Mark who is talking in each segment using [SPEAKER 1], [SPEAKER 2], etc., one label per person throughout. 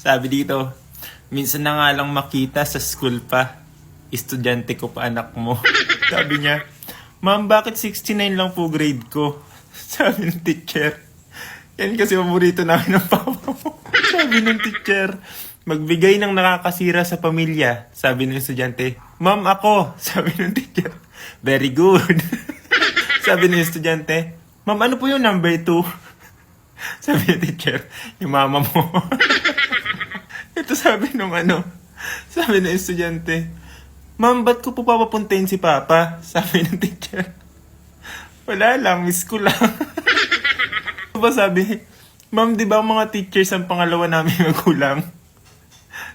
[SPEAKER 1] Sabi dito, minsan na nga lang makita sa school pa. Estudyante ko pa anak mo. Sabi niya, Ma'am, bakit 69 lang po grade ko? Sabi ng teacher, yan kasi paborito namin ng papa mo. Sabi ng teacher, magbigay ng nakakasira sa pamilya. Sabi ng estudyante, Ma'am, ako. Sabi ng teacher, very good. Sabi ng estudyante, Ma'am, ano po yung number 2? Sabi ng teacher, yung mama mo. Ito sabi nung sabi ng estudyante, Ma'am, ba't ko po papapuntahin si Papa? Sabi ng teacher, wala lang, miss ko lang. Diba sabi, Ma'am, di ba ang mga teachers ang pangalawa namin magulang?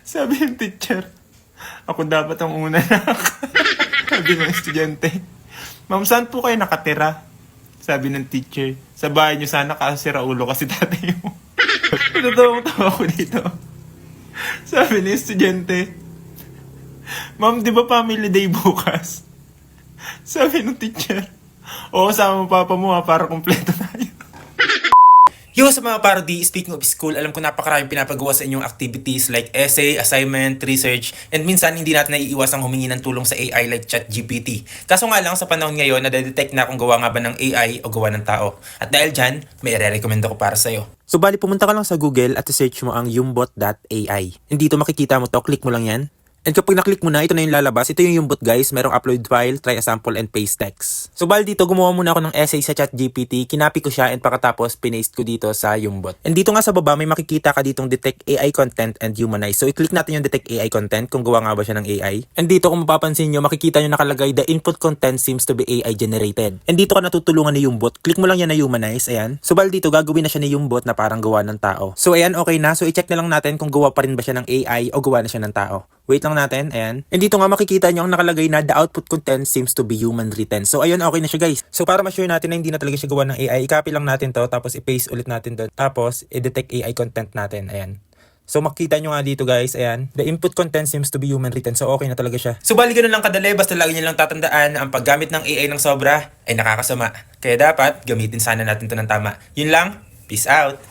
[SPEAKER 1] Sabi ng teacher, ako dapat ang una na. Sabi ng estudyante, Ma'am, saan po kayo nakatira? Sabi ng teacher, sa bahay niyo sana kasi Raulo kasi tatay mo. Natawang-tawa ko dito. Sabi ng estudyante, Ma'am, di ba family day bukas? Sabi ng teacher, oo, sama mo papa mo para kumpleto tayo.
[SPEAKER 2] Yo, sa mga parody, speaking of school, alam ko napakaraming pinapagawa sa inyong activities like essay, assignment, research, and minsan hindi natin naiiwasang humingi ng tulong sa AI like ChatGPT. Kaso nga lang sa panahon ngayon, nadedetect na kung gawa nga ba ng AI o gawa ng tao. At dahil dyan, may i-recommend ako para sa'yo. So bali, pumunta ka lang sa Google at search mo ang yumbot.ai. And dito makikita mo to, click mo lang yan. And kapag naklik mo na, ito na yung lalabas. Ito yung Yumbot guys. Merong upload file, try a sample, and paste text. So bali dito, gumawa muna ako ng essay sa ChatGPT. Kinapi ko siya and pagkatapos pinaste ko dito sa Yumbot. And dito nga sa baba, may makikita ka ditong detect AI content and humanize. So i-click natin yung detect AI content kung gawa nga ba siya ng AI. And dito kung mapapansin nyo, makikita nyo nakalagay the input content seems to be AI generated. And dito ka natutulungan ni Yumbot. Click mo lang yan na humanize. Ayan. So bali dito, gagawin na siya ni Yumbot na parang gawa ng tao. So ayan, okay na. So i-check na lang natin kung gawa pa rin ba siya ng AI o gawa na siya ng tao. Wait lang natin, ayan. And dito nga makikita nyo ang nakalagay na the output content seems to be human written. So ayun, okay na siya guys. So para ma-sure natin na hindi na talaga siya gawa ng AI, i-copy lang natin to, tapos i-paste ulit natin doon. Tapos i-detect AI content natin, ayan. So makikita nyo nga dito guys, ayan. The input content seems to be human written. So okay na talaga siya. So bali ganun lang kadali, basta lagi nyo lang tatandaan ang paggamit ng AI ng sobra ay nakakasama. Kaya dapat gamitin sana natin to ng tama. Yun lang, peace out!